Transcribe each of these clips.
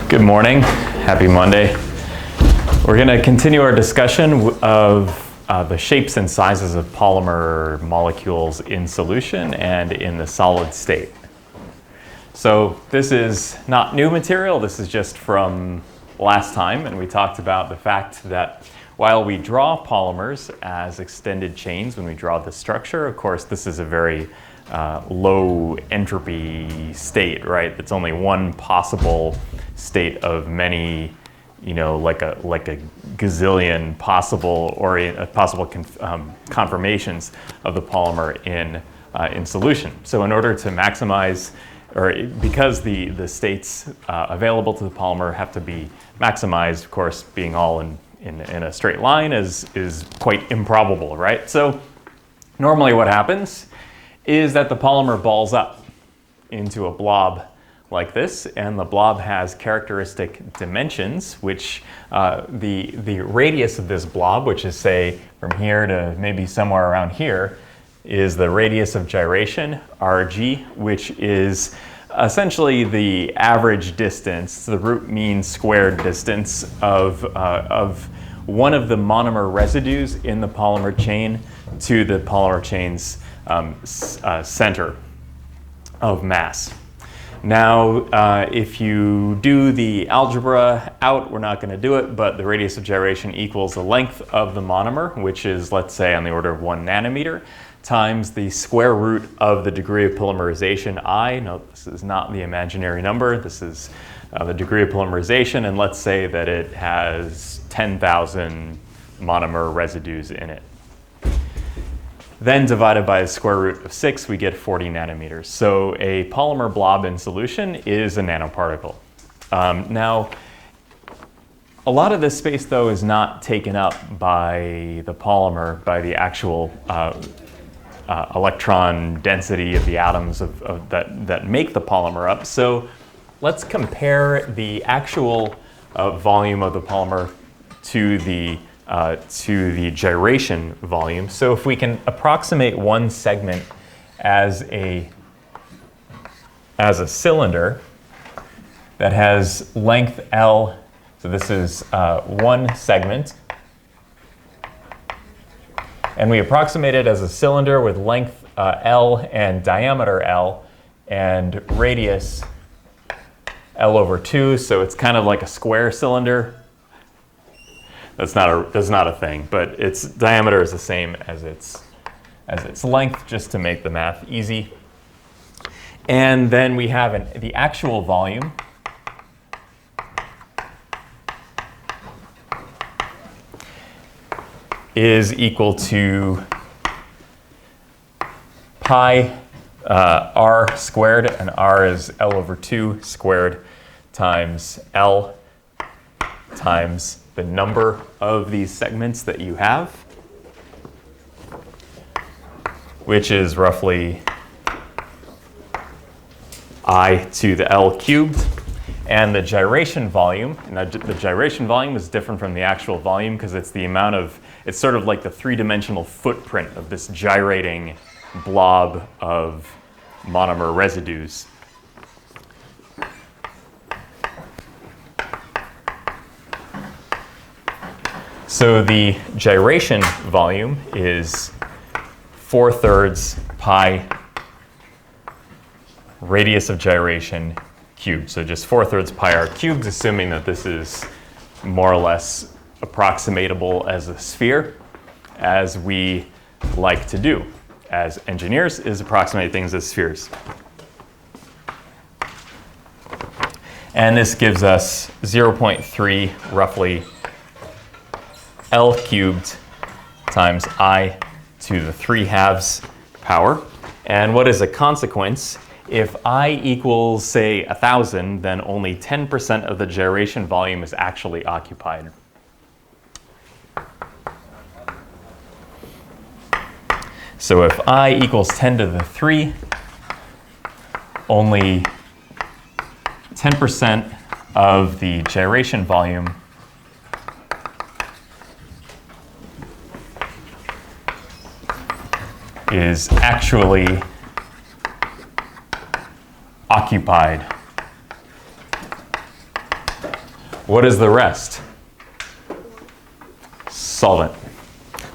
Good morning. Happy Monday. We're going to continue our discussion of the shapes and sizes of polymer molecules in solution and in the solid state. So this is not new material. This is just from last time, and we talked about the fact that while we draw polymers as extended chains when we draw the structure, of course, this is a very low entropy state, right? It's only one possible state of many, like a gazillion possible conformations of the polymer in solution. So in order to maximize, or because the states available to the polymer have to be maximized, of course, being all in a straight line is quite improbable, right? So normally what happens is that the polymer balls up into a blob like this, and the blob has characteristic dimensions, which the radius of this blob, which is say from here to maybe somewhere around here, is the radius of gyration, RG, which is essentially the average distance, the root mean squared distance of one of the monomer residues in the polymer chain to the polymer chain's center of mass. Now, if you do the algebra out, we're not going to do it, but the radius of gyration equals the length of the monomer, which is, let's say, on the order of 1 nanometer, times the square root of the degree of polymerization, I. Note, this is not the imaginary number. This is the degree of polymerization, and let's say that it has 10,000 monomer residues in it. Then divided by the square root of 6, we get 40 nanometers. So a polymer blob in solution is a nanoparticle. Now, a lot of this space, though, is not taken up by the polymer, by the actual electron density of the atoms that make the polymer up. So let's compare the actual volume of the polymer to the gyration volume. So if we can approximate one segment as a cylinder that has length L, so this is one segment, and we approximate it as a cylinder with length L and diameter L and radius L over 2, so it's kind of like a square cylinder. That's not a thing, but its diameter is the same as its length, just to make the math easy. And then we have the actual volume is equal to pi r squared, and r is L over 2 squared times L times the number of these segments that you have, which is roughly I to the L cubed. And the gyration volume, now the gyration volume is different from the actual volume because it's the amount of, it's sort of like the three-dimensional footprint of this gyrating blob of monomer residues. So the gyration volume is 4/3 pi radius of gyration cubed. So just 4/3 pi r cubed, assuming that this is more or less approximatable as a sphere, as we like to do as engineers, is approximate things as spheres. And this gives us 0.3 roughly L cubed times I to the 3/2 power. And what is a consequence? If I equals, say, 1,000, then only 10% of the gyration volume is actually occupied. So if I equals 10 to the 3, only 10% of the gyration volume is actually occupied What is the rest? Solvent.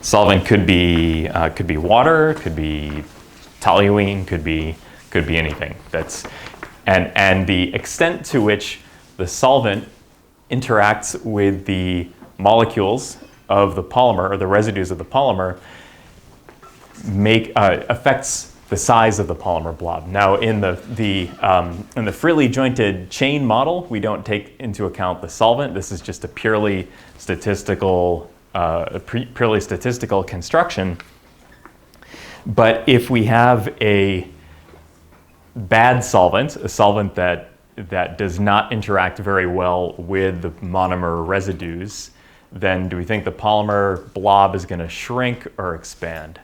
Solvent could be water, could be toluene, could be anything. And the extent to which the solvent interacts with the molecules of the polymer, or the residues of the polymer, affects the size of the polymer blob. Now, in the freely jointed chain model, we don't take into account the solvent. This is just a purely statistical construction. But if we have a bad solvent, a solvent that does not interact very well with the monomer residues, then do we think the polymer blob is going to shrink or expand?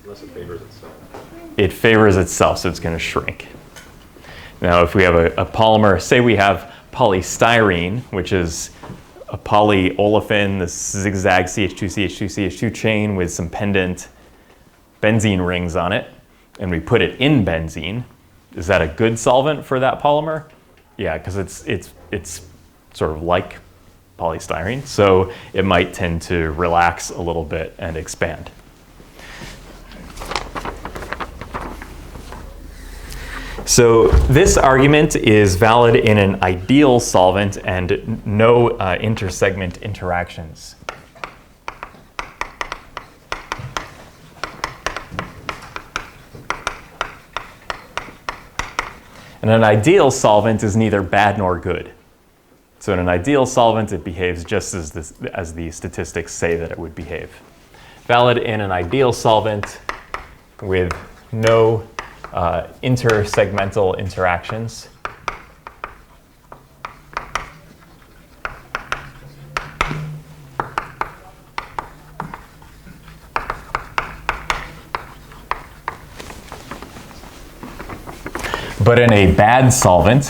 Unless it favors itself. It favors itself, so it's going to shrink. Now, if we have a polymer, say we have polystyrene, which is a polyolefin, this zigzag CH2 chain with some pendant benzene rings on it, and we put it in benzene, is that a good solvent for that polymer? Yeah, because it's sort of like polystyrene, so it might tend to relax a little bit and expand. So this argument is valid in an ideal solvent and no intersegment interactions. And an ideal solvent is neither bad nor good. So in an ideal solvent, it behaves just as the statistics say that it would behave. Valid in an ideal solvent with no intersegmental interactions. But in a bad solvent,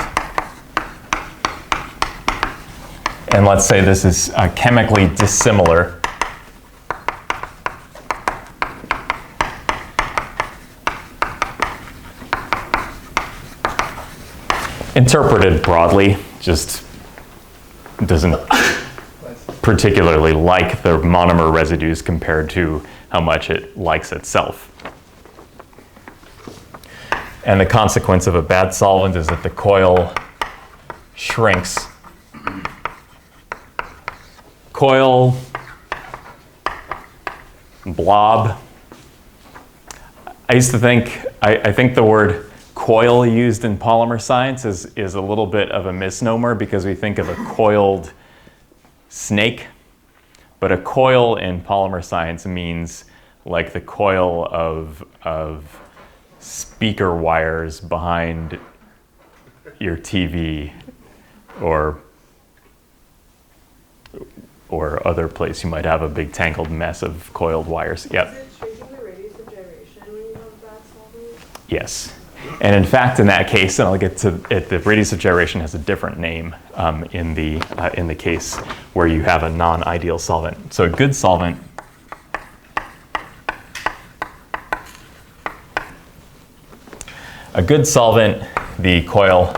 and let's say this is chemically dissimilar, interpreted broadly, just doesn't particularly like the monomer residues compared to how much it likes itself. And the consequence of a bad solvent is that the coil shrinks. Coil, blob. I used to think, I think the word coil used in polymer science is a little bit of a misnomer because we think of a coiled snake, but a coil in polymer science means like the coil of speaker wires behind your TV or other place you might have a big tangled mess of coiled wires. Yep. Is it shrinking the radius of gyration when you have bad solvent? Yes. And in fact, in that case, and I'll get to it, the radius of gyration has a different name in the case where you have a non-ideal solvent. So a good solvent the coil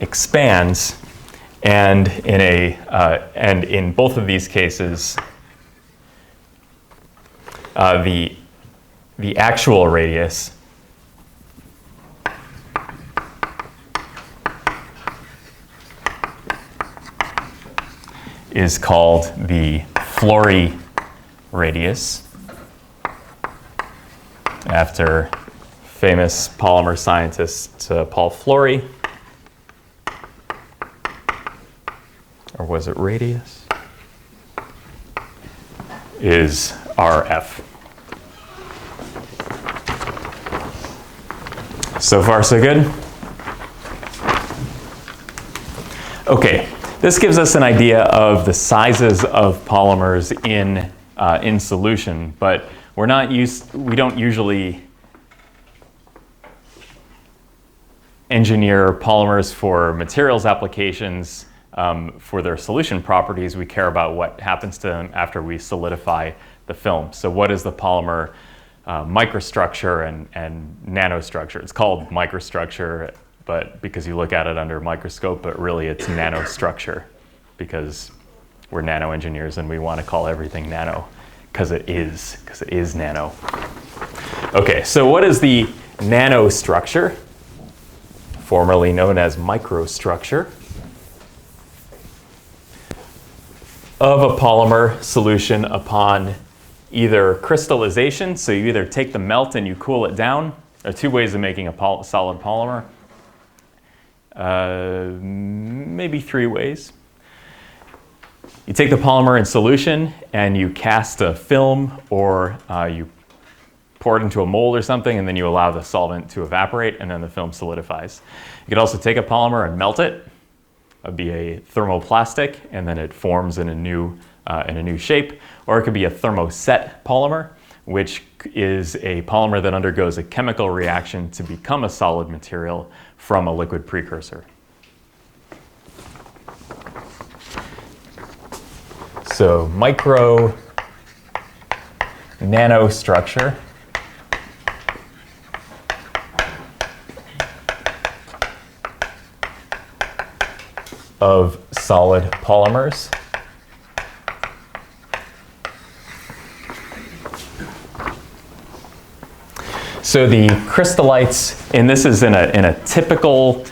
expands, and in both of these cases, the actual radius is called the Flory radius, after famous polymer scientist Paul Flory. Or was it radius? Is RF. So far, so good? Okay, this gives us an idea of the sizes of polymers in solution, but we don't usually engineer polymers for materials applications for their solution properties. We care about what happens to them after we solidify the film. So what is the polymer microstructure and nanostructure. It's called microstructure, but because you look at it under a microscope, but really it's nanostructure because we're nano engineers and we want to call everything nano because it is nano. Okay, so what is the nanostructure, formerly known as microstructure, of a polymer solution upon either crystallization, so you either take the melt and you cool it down. There are two ways of making a solid polymer. Maybe three ways. You take the polymer in solution and you cast a film, or you pour it into a mold or something, and then you allow the solvent to evaporate, and then the film solidifies. You could also take a polymer and melt it. It would be a thermoplastic, and then it forms in a new shape. Or it could be a thermoset polymer, which is a polymer that undergoes a chemical reaction to become a solid material from a liquid precursor. So micro nanostructure of solid polymers. So the crystallites, and this is in a typical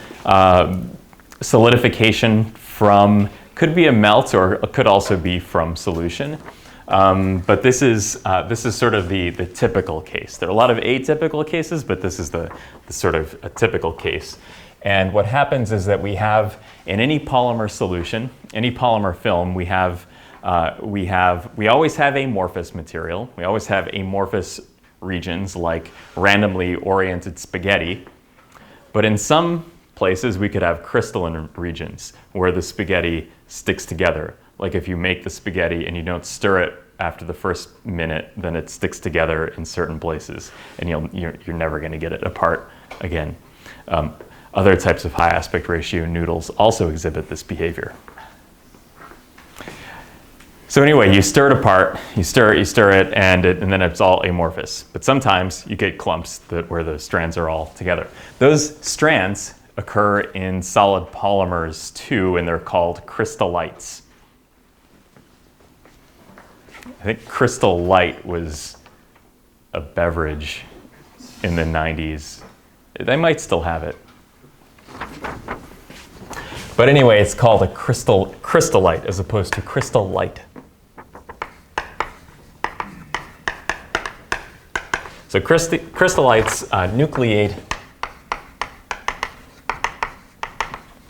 solidification from, could be a melt or could also be from solution. But this is sort of the typical case. There are a lot of atypical cases, but this is the sort of a typical case. And what happens is that we have, in any polymer solution, any polymer film, we always have amorphous material. We always have amorphous regions like randomly oriented spaghetti. But in some places, we could have crystalline regions where the spaghetti sticks together. Like if you make the spaghetti and you don't stir it after the first minute, then it sticks together in certain places, and you're never going to get it apart again. Other types of high aspect ratio noodles also exhibit this behavior. So anyway, you stir it apart, you stir it, and then it's all amorphous. But sometimes you get clumps where the strands are all together. Those strands occur in solid polymers too, and they're called crystallites. I think Crystallite was a beverage in the 90s. They might still have it. But anyway, it's called a crystallite as opposed to crystallite. So crystallites nucleate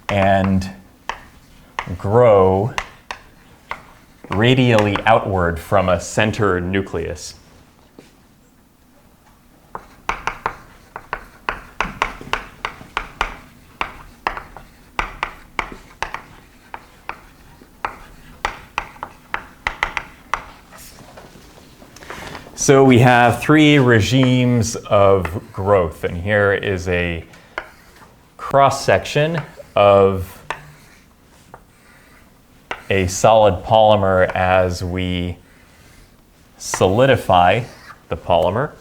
and grow radially outward from a center nucleus. So we have three regimes of growth, and here is a cross-section of a solid polymer as we solidify the polymer.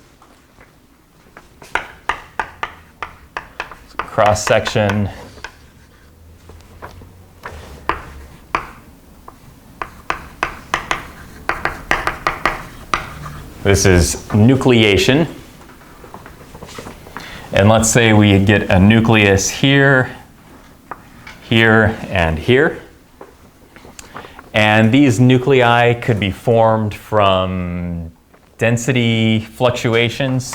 Cross-section this is nucleation. And let's say we get a nucleus here, here, and here. And these nuclei could be formed from density fluctuations.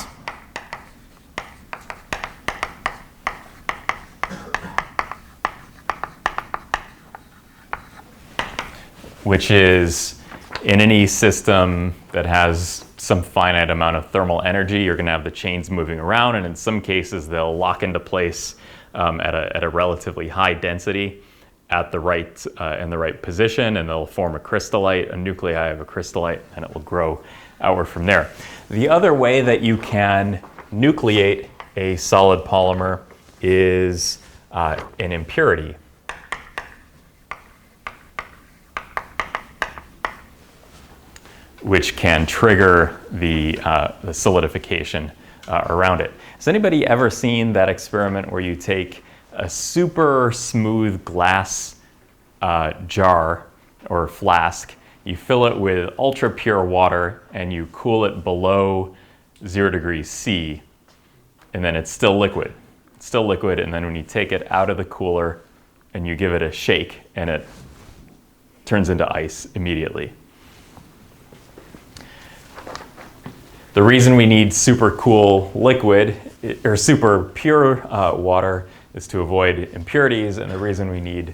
Which is, in any system that has some finite amount of thermal energy, you're going to have the chains moving around, and in some cases they'll lock into place at a relatively high density at the right in the right position, and they'll form a crystallite, a nuclei of a crystallite, and it will grow outward from there. The other way that you can nucleate a solid polymer is an impurity. which can trigger the solidification around it. Has anybody ever seen that experiment where you take a super smooth glass jar or flask, you fill it with ultra pure water, and you cool it below 0 degrees C, and then it's still liquid. It's still liquid, and then when you take it out of the cooler and you give it a shake, and it turns into ice immediately. The reason we need super cool liquid or super pure water is to avoid impurities, and the reason we need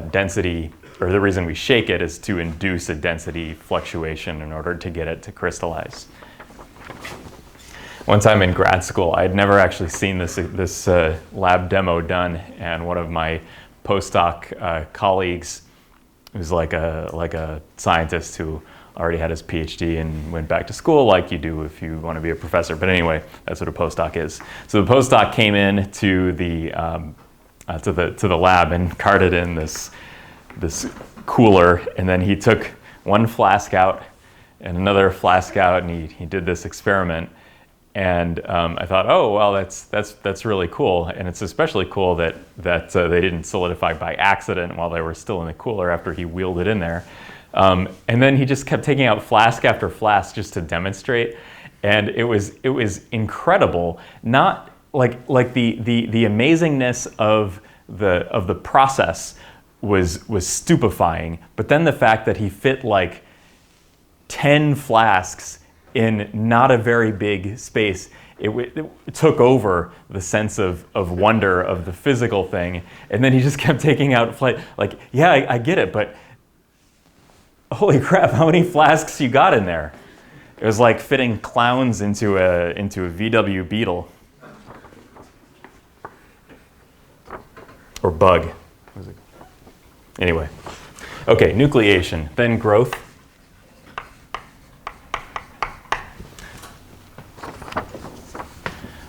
density, or the reason we shake it, is to induce a density fluctuation in order to get it to crystallize. One time in grad school, I had never actually seen this lab demo done, and one of my postdoc colleagues, who's like a scientist who already had his PhD and went back to school like you do if you want to be a professor. But anyway, that's what a postdoc is. So the postdoc came in to the lab and carted in this cooler, and then he took one flask out and another flask out, and he did this experiment. And I thought, oh well, that's really cool, and it's especially cool that they didn't solidify by accident while they were still in the cooler after he wheeled it in there. And then he just kept taking out flask after flask just to demonstrate, and it was incredible. Not like the amazingness of the process was stupefying, but then the fact that he fit like 10 flasks in not a very big space, it took over the sense of wonder of the physical thing. And then he just kept taking out like, yeah, I get it, but holy crap, how many flasks you got in there? It was like fitting clowns into a VW Beetle. Or bug. Anyway. Okay, nucleation, then growth.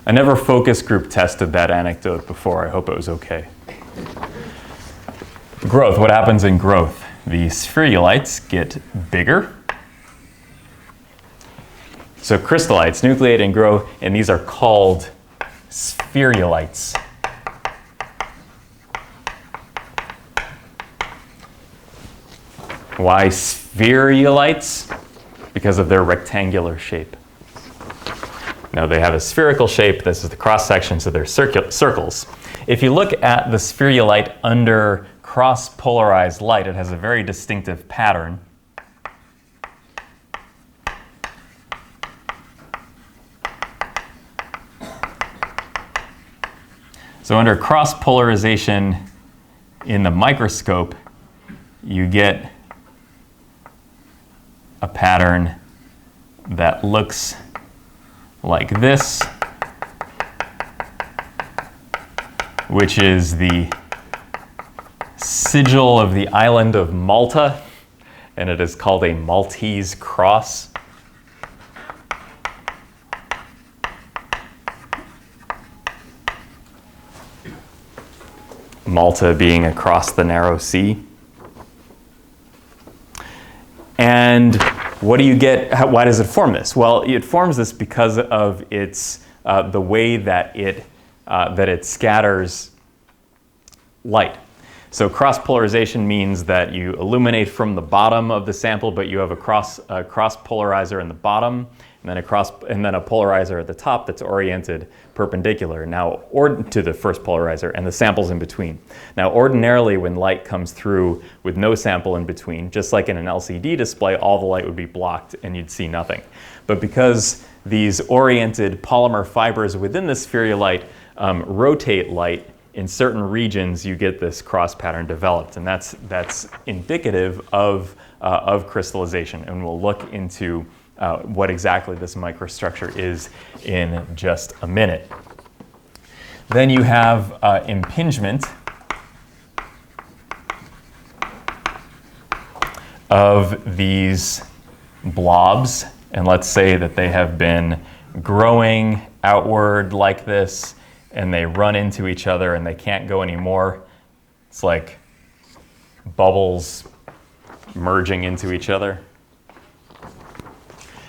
I never focus group tested that anecdote before. I hope it was okay. Growth, what happens in growth? The spherulites get bigger. So crystallites nucleate and grow, and these are called spherulites. Why spherulites? Because of their rectangular shape. Now they have a spherical shape. This is the cross section, so they're circles. If you look at the spherulite under cross-polarized light, it has a very distinctive pattern. So under cross-polarization in the microscope, you get a pattern that looks like this, which is the sigil of the island of Malta, and it is called a Maltese cross. Malta being across the narrow sea. And what do you get? Why does it form this? Well, it forms this because of its the way that it scatters light. So cross polarization means that you illuminate from the bottom of the sample, but you have a cross polarizer in the bottom, and then a polarizer at the top that's oriented perpendicular to the first polarizer, and the sample's in between. Now, ordinarily, when light comes through with no sample in between, just like in an LCD display, all the light would be blocked and you'd see nothing. But because these oriented polymer fibers within the spherulite rotate light, in certain regions you get this cross pattern developed, and that's indicative of crystallization. And we'll look into what exactly this microstructure is in just a minute. Then you have impingement of these blobs, and let's say that they have been growing outward like this, and they run into each other and they can't go anymore. It's like bubbles merging into each other.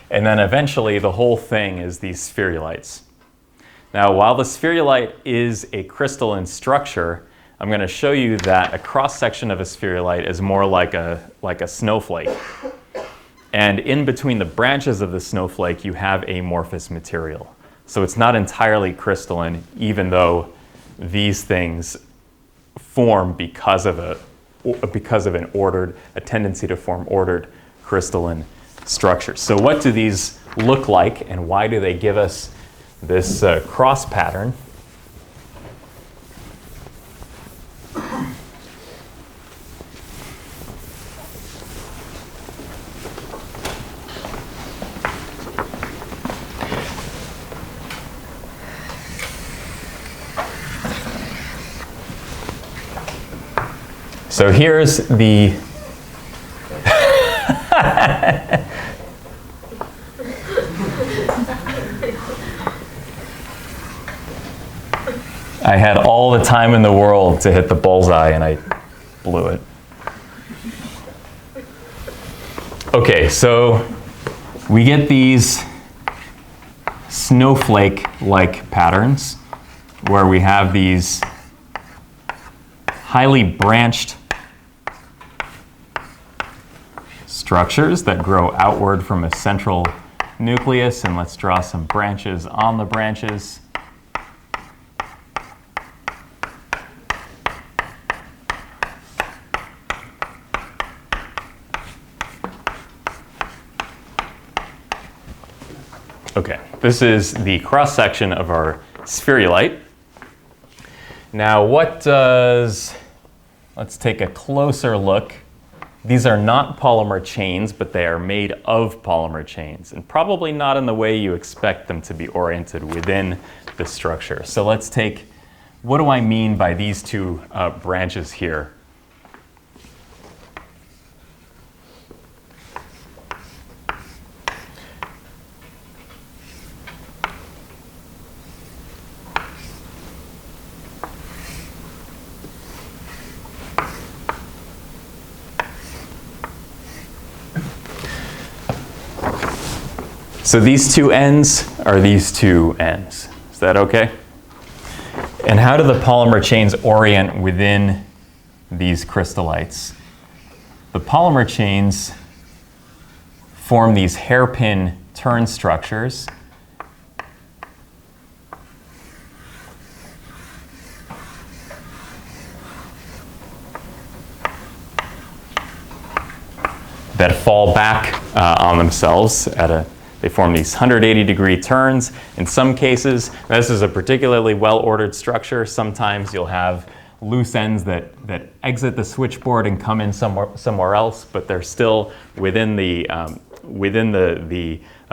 And then eventually the whole thing is these spherulites. Now, while the spherulite is a crystalline structure, I'm going to show you that a cross-section of a spherulite is more like a snowflake. And in between the branches of the snowflake, you have amorphous material. So it's not entirely crystalline, even though these things form because of a tendency to form ordered crystalline structures. So what do these look like, and why do they give us this cross pattern? So here's the I had all the time in the world to hit the bullseye and I blew it. Okay, so we get these snowflake-like patterns where we have these highly branched structures that grow outward from a central nucleus, and let's draw some branches on the branches. Okay, this is the cross-section of our spherulite. Now let's take a closer look. These are not polymer chains, but they are made of polymer chains, and probably not in the way you expect them to be oriented within the structure. So let's take, what do I mean by these two branches here? So these two ends are these two ends. Is that okay? And how do the polymer chains orient within these crystallites? The polymer chains form these hairpin turn structures. That fall back on themselves they form these 180-degree turns. In some cases, this is a particularly well-ordered structure. Sometimes you'll have loose ends that exit the switchboard and come in somewhere else, but they're still within the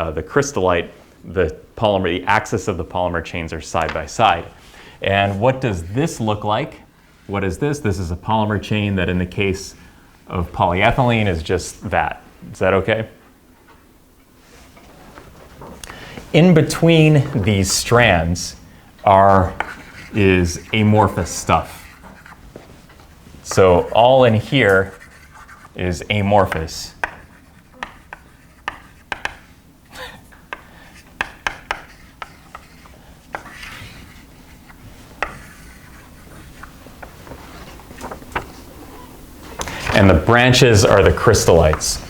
crystallite. The polymer, the axis of the polymer chains are side by side. And what does this look like? What is this? This is a polymer chain that, in the case of polyethylene, is just that. Is that okay? In between these strands is amorphous stuff. So all in here is amorphous. And the branches are the crystallites.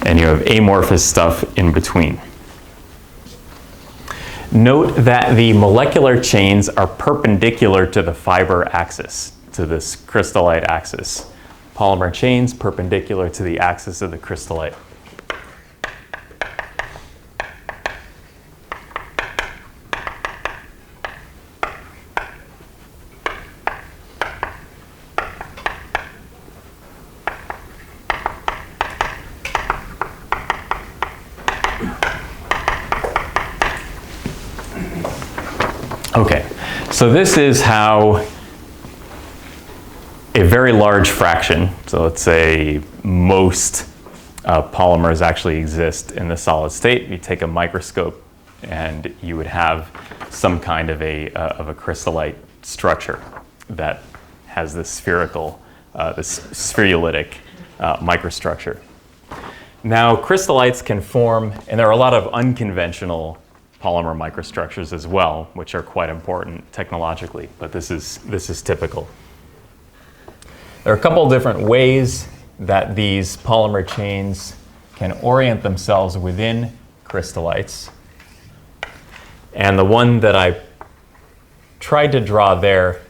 And you have amorphous stuff in between. Note that the molecular chains are perpendicular to the fiber axis, to this crystallite axis. Polymer chains perpendicular to the axis of the crystallite. Okay, so this is how a very large fraction, so let's say most polymers actually exist in the solid state. You take a microscope and you would have some kind of a crystallite structure that has this spherical, this spherulitic microstructure. Now, crystallites can form, and there are a lot of unconventional polymer microstructures as well, which are quite important technologically, but this is typical. There are a couple different ways that these polymer chains can orient themselves within crystallites. And the one that I tried to draw there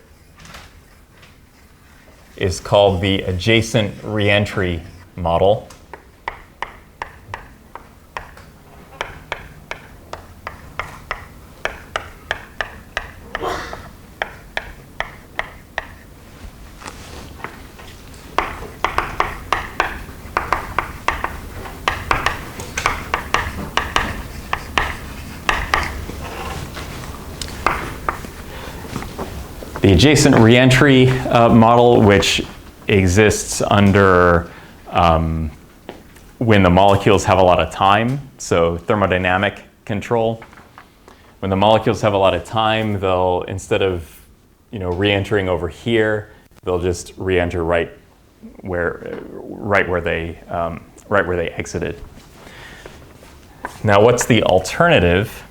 is called the adjacent reentry model. The adjacent reentry model, which exists under when the molecules have a lot of time, so thermodynamic control. When the molecules have a lot of time, they'll, instead of re-entering over here, they'll just re-enter right where they exited. Now, what's the alternative?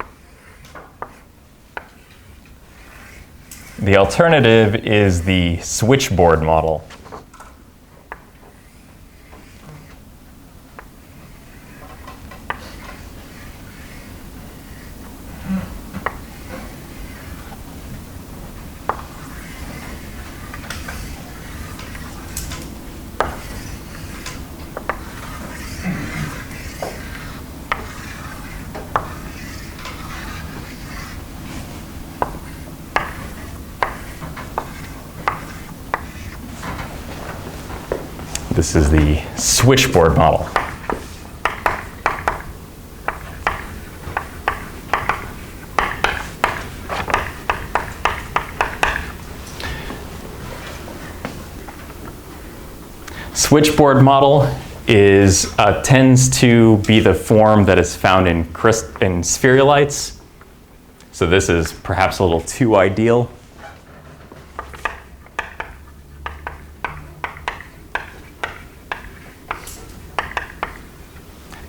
The alternative is the switchboard model. This is the switchboard model. Switchboard model tends to be the form that is found in spherulites. So this is perhaps a little too ideal.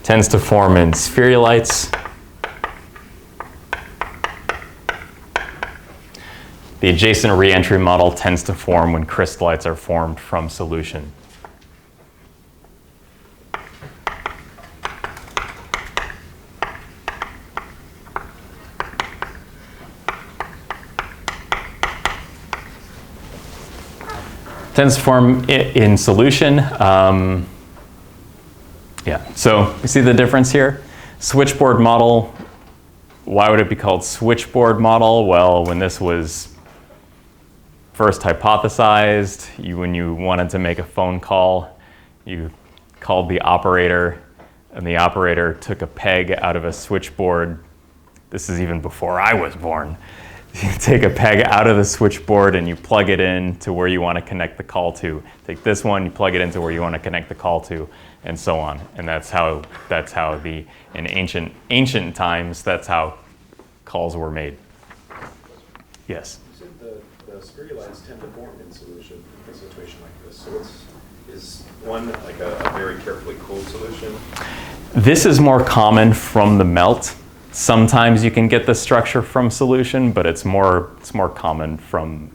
Tends to form in spherulites. The adjacent reentry model tends to form when crystallites are formed from solution. Tends to form in solution. Yeah, so you see the difference here? Switchboard model, why would it be called switchboard model? Well, when this was first hypothesized, when you wanted to make a phone call, you called the operator, and the operator took a peg out of a switchboard. This is even before I was born. You take a peg out of the switchboard and you plug it in to where you want to connect the call to. Take this one, you plug it into where you want to connect the call to, and so on. And that's how in ancient times, that's how calls were made. Yes? You said the spherulites tend to form in solution in a situation like this. So is one like a very carefully cooled solution? This is more common from the melt. Sometimes you can get the structure from solution, but it's more common from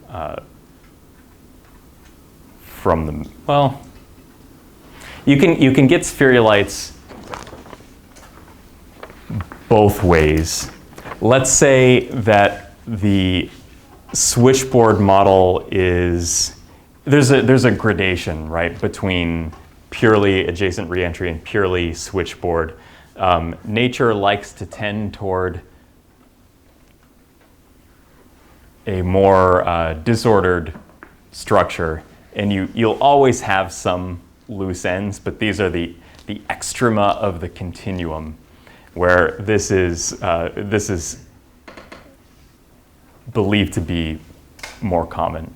the, well, you can get spherulites both ways. Let's say that the switchboard model is, there's a gradation, right, between purely adjacent reentry and purely switchboard. Nature likes to tend toward a more disordered structure, and you'll always have some loose ends, but these are the extrema of the continuum, where this is believed to be more common.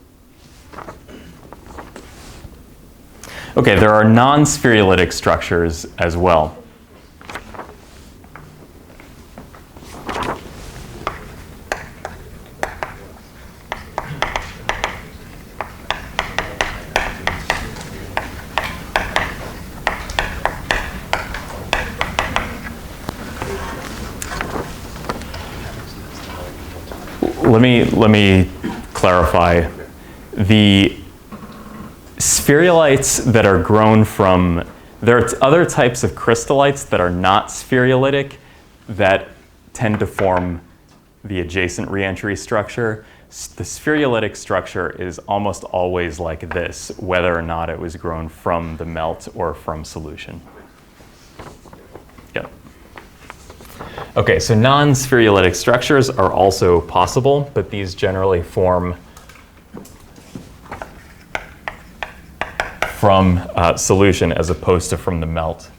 Okay, there are non-spherulitic structures as well. let me clarify. The spherulites that are grown from, there are other types of crystallites that are not spherulitic that tend to form the adjacent reentry structure. The spherulitic structure is almost always like this, whether or not it was grown from the melt or from solution. Yep. Okay, so non-spherulitic structures are also possible, but these generally form from solution as opposed to from the melt.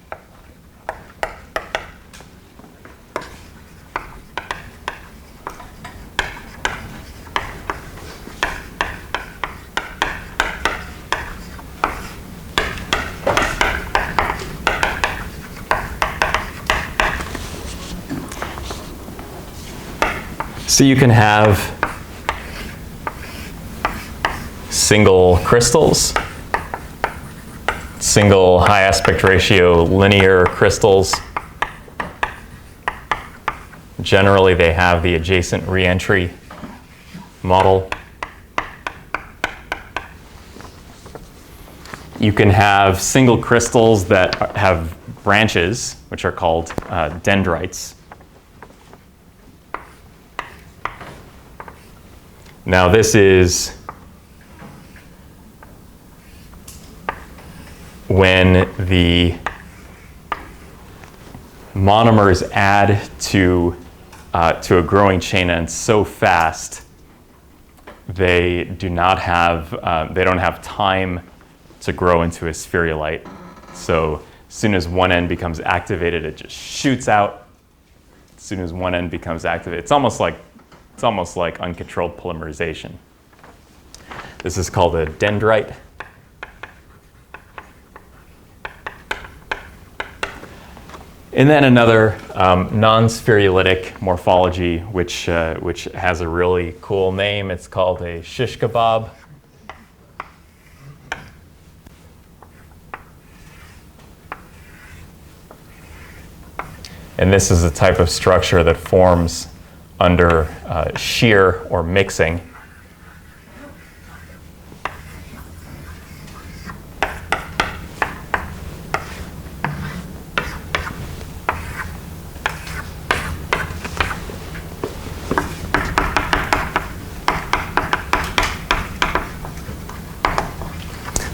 So you can have single crystals, single high aspect ratio linear crystals. Generally, they have the adjacent reentry model. You can have single crystals that have branches, which are called dendrites. Now this is when the monomers add to a growing chain end so fast they don't have time to grow into a spherulite. So as soon as one end becomes activated, it just shoots out. As soon as one end becomes activated, it's almost like uncontrolled polymerization. This is called a dendrite. And then another non-spherulitic morphology, which has a really cool name. It's called a shish kebab. And this is a type of structure that forms under shear or mixing.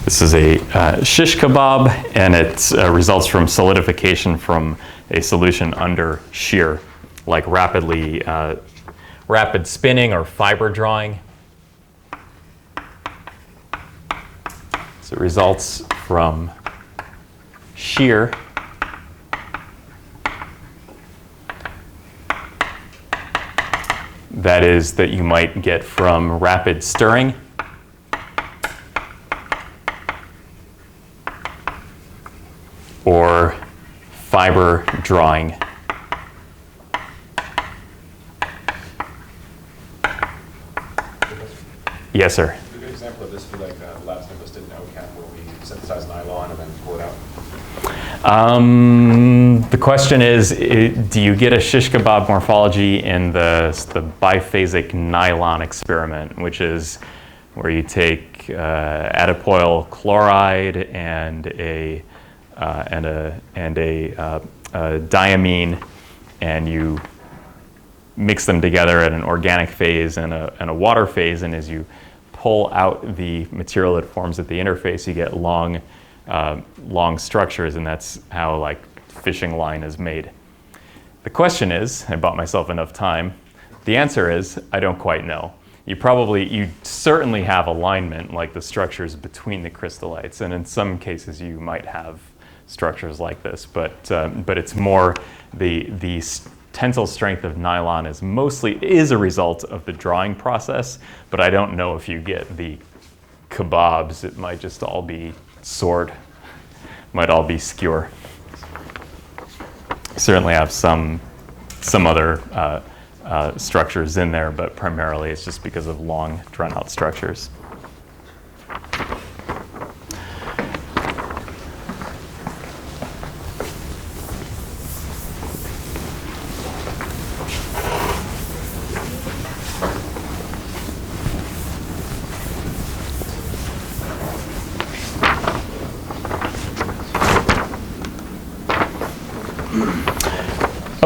This is a shish kebab, and it results from solidification from a solution under shear, like rapid spinning or fiber drawing. So it results from shear. That is, that you might get from rapid stirring. Or fiber drawing. Yes, sir. A good example of this would be like lab samples did an OCAP where we synthesize nylon and then pull it out. The question is, do you get a shish kebab morphology in the biphasic nylon experiment, which is where you take adipoyl chloride and a diamine, and you mix them together at an organic phase and a water phase, and as you pull out the material that forms at the interface, you get long structures, and that's how like fishing line is made. The question is, I bought myself enough time. The answer is, I don't quite know. You certainly have alignment, like the structures between the crystallites, and in some cases you might have structures like this, but it's more the tensile strength of nylon is a result of the drawing process, but I don't know if you get the kebabs. It might just all be sword, might all be skewer. Certainly have some other structures in there, but primarily it's just because of long drawn out structures.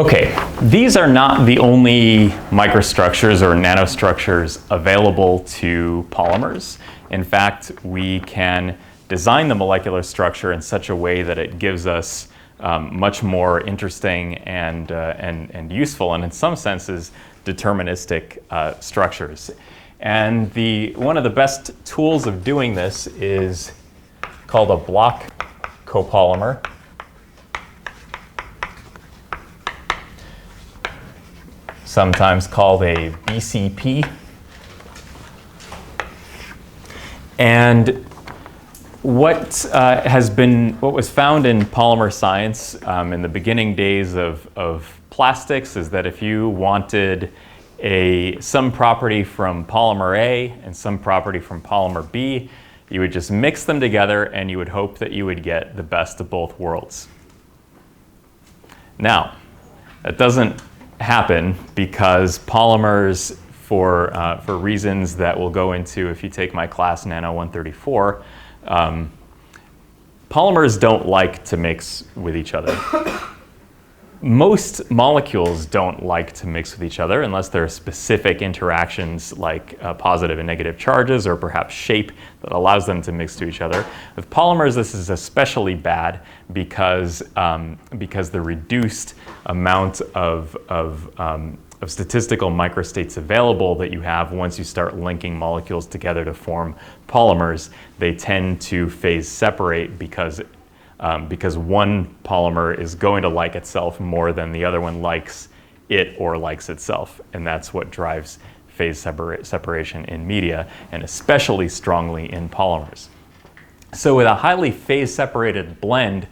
Okay, these are not the only microstructures or nanostructures available to polymers. In fact, we can design the molecular structure in such a way that it gives us much more interesting and useful, and in some senses, deterministic structures. And one of the best tools of doing this is called a block copolymer. Sometimes called a BCP. And what was found in polymer science in the beginning days of plastics is that if you wanted some property from polymer A and some property from polymer B, you would just mix them together and you would hope that you would get the best of both worlds. Now, that doesn't happen because polymers, for reasons that we'll go into if you take my class Nano 134, polymers don't like to mix with each other. Most molecules don't like to mix with each other unless there are specific interactions like positive and negative charges or perhaps shape that allows them to mix to each other. With polymers, this is especially bad because the reduced amount of statistical microstates available that you have once you start linking molecules together to form polymers, they tend to phase separate because one polymer is going to like itself more than the other one likes it or likes itself. And that's what drives phase separation in media, and especially strongly in polymers. So with a highly phase separated blend,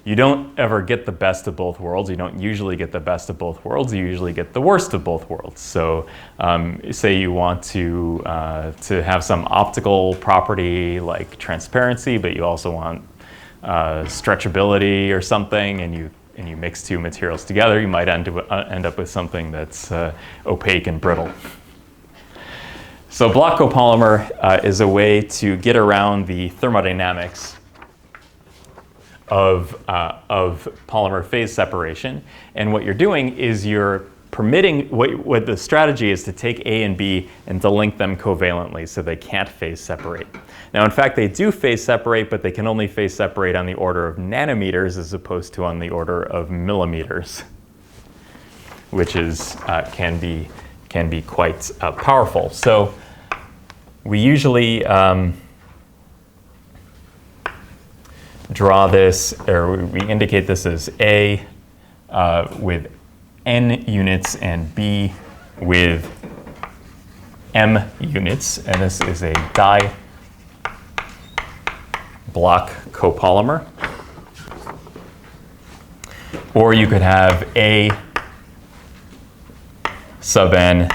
you don't ever get the best of both worlds. You don't usually get the best of both worlds. You usually get the worst of both worlds. So say you want to have some optical property like transparency, but you also want stretchability or something, and you mix two materials together, you might end up with something that's opaque and brittle. So block copolymer is a way to get around the thermodynamics of polymer phase separation. And what you're doing is you're permitting, what the strategy is to take A and B and to link them covalently so they can't phase separate. Now, in fact, they do phase separate, but they can only phase separate on the order of nanometers as opposed to on the order of millimeters, which is, can be quite powerful. So we usually draw this, or we indicate this as A with N units and B with M units, and this is a di-block copolymer. Or you could have A sub N,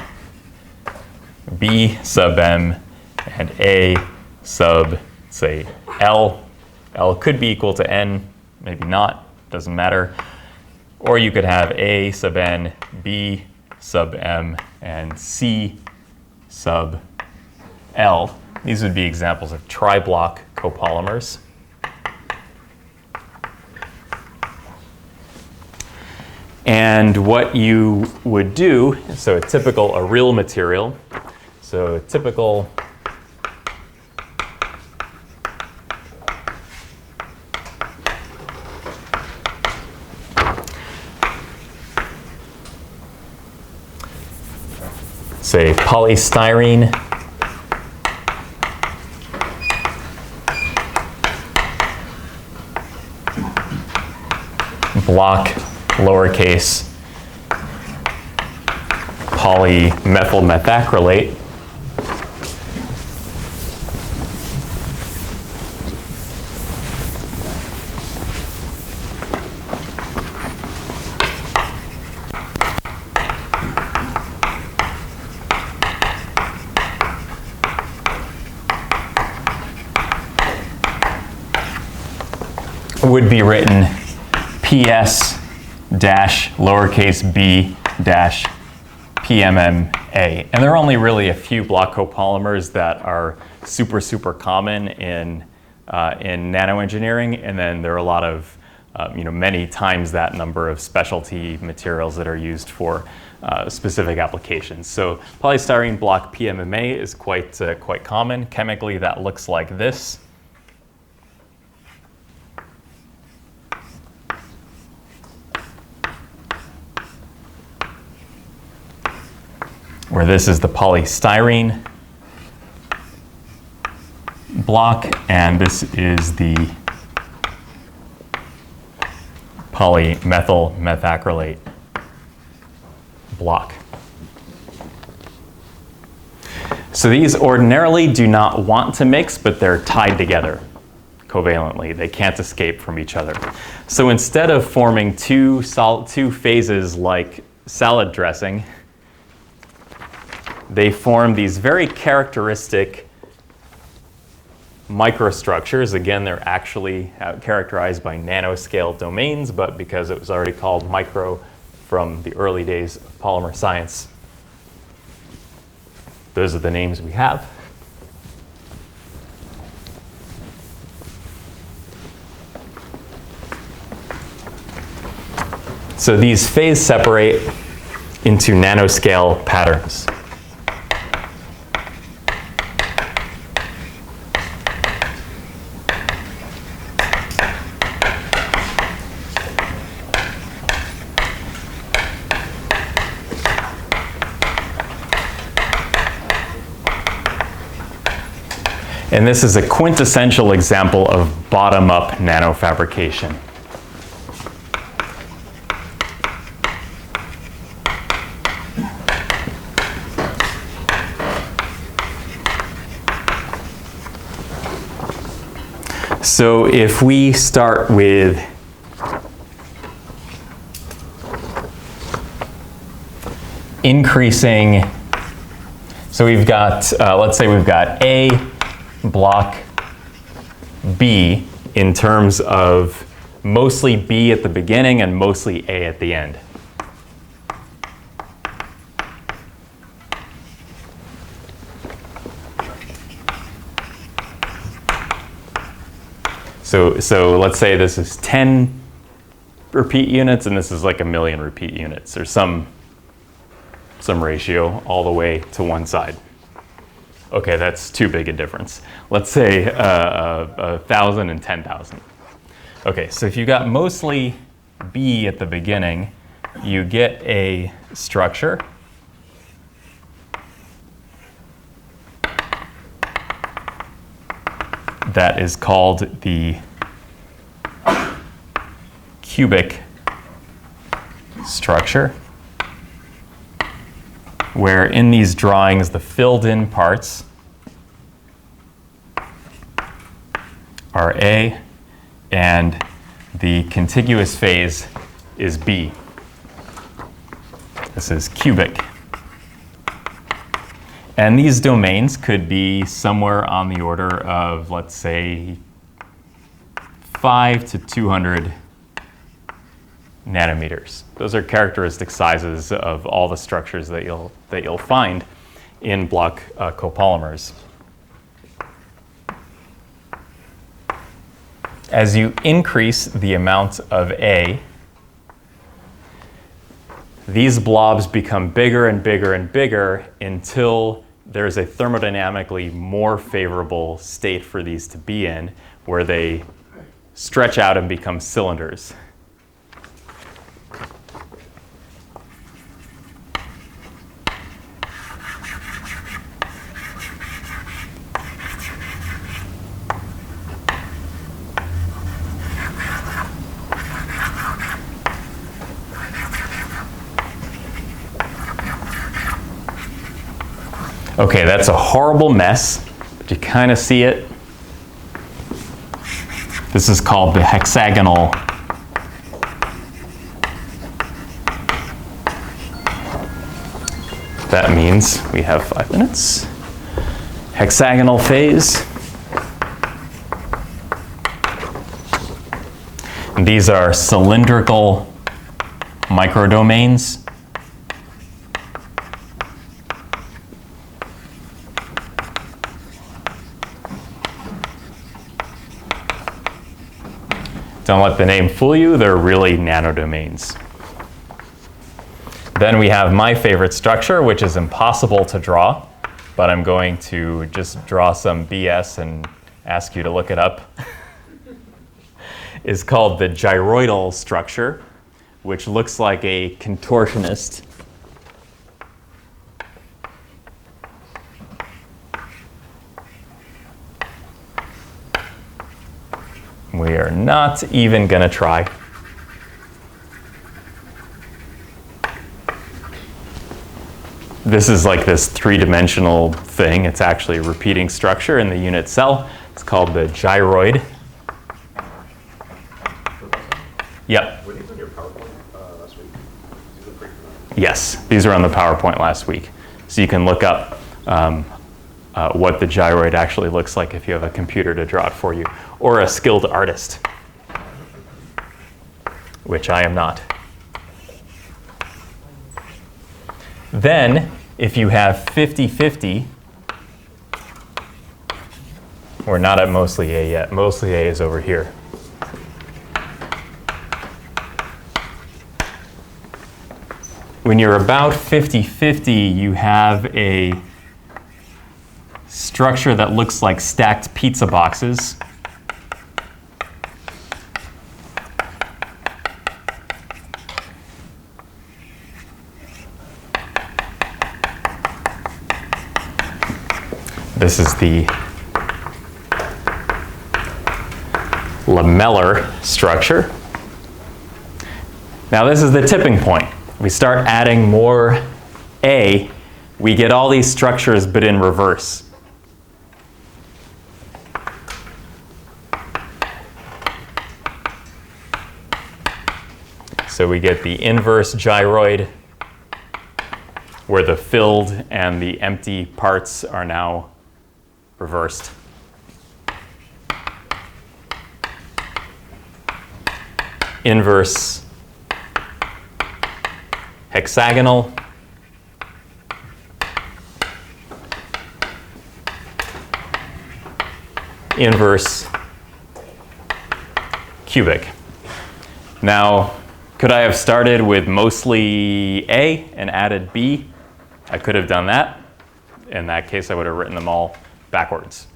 B sub M, and A sub, say, L. L could be equal to N, maybe not, doesn't matter. Or you could have A sub N, B sub M, and C sub L. These would be examples of tri-block copolymers. And what you would do, so a real material, so a typical say polystyrene, block lowercase polymethyl methacrylate, would be written PS dash lowercase b dash PMMA. And there are only really a few block copolymers that are super, super common in nanoengineering, and then there are a lot of many times that number of specialty materials that are used for specific applications. So polystyrene block PMMA is quite common. Chemically, that looks like this. Where this is the polystyrene block, and this is the polymethyl methacrylate block. So these ordinarily do not want to mix, but they're tied together covalently. They can't escape from each other. So instead of forming two phases like salad dressing, they form these very characteristic microstructures. Again, they're actually characterized by nanoscale domains, but because it was already called micro from the early days of polymer science, those are the names we have. So these phase separate into nanoscale patterns. And this is a quintessential example of bottom-up nanofabrication. So if we start with increasing, so we've got, let's say we've got A block B in terms of mostly B at the beginning and mostly A at the end. So let's say this is 10 repeat units and this is like 1,000,000 repeat units, or some ratio all the way to one side. Okay, that's too big a difference. Let's say 1,000 and 10,000. Okay, so if you got mostly B at the beginning, you get a structure that is called the cubic structure, where in these drawings the filled in parts are A and the contiguous phase is B. This is cubic. And these domains could be somewhere on the order of, let's say, 5 to 200 nanometers. Those are characteristic sizes of all the structures that you'll find in block copolymers. As you increase the amount of A, these blobs become bigger and bigger and bigger until there's a thermodynamically more favorable state for these to be in, where they stretch out and become cylinders. Okay, that's a horrible mess, but you kind of see it. This is called the hexagonal that means we have 5 minutes. Hexagonal phase. And these are cylindrical microdomains. Don't let the name fool you, they're really nanodomains. Then we have my favorite structure, which is impossible to draw, but I'm going to just draw some BS and ask you to look it up. Is called the gyroidal structure, which looks like a contortionist. We are not even going to try. This is like this three-dimensional thing. It's actually a repeating structure in the unit cell. It's called the gyroid. Yep. Were these on your PowerPoint last week? These look pretty familiar. Yes, these were on the PowerPoint last week. So you can look up what the gyroid actually looks like if you have a computer to draw it for you, or a skilled artist, which I am not. Then, if you have 50-50, we're not at mostly A yet. Mostly A is over here. When you're about 50-50, you have a structure that looks like stacked pizza boxes. This is the lamellar structure. Now this is the tipping point. We start adding more A, we get all these structures but in reverse. So we get the inverse gyroid, where the filled and the empty parts are now reversed. Inverse hexagonal. Inverse cubic. Now, could I have started with mostly A and added B? I could have done that. In that case, I would have written them all backwards.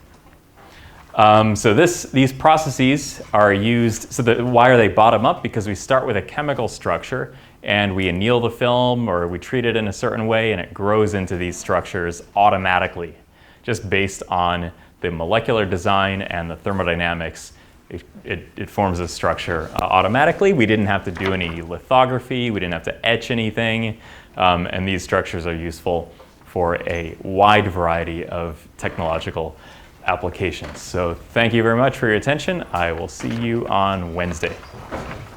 So these processes are used, why are they bottom up? Because we start with a chemical structure and we anneal the film or we treat it in a certain way and it grows into these structures automatically, just based on the molecular design and the thermodynamics. It forms a structure automatically. We didn't have to do any lithography. We didn't have to etch anything. And these structures are useful for a wide variety of technological applications. So thank you very much for your attention. I will see you on Wednesday.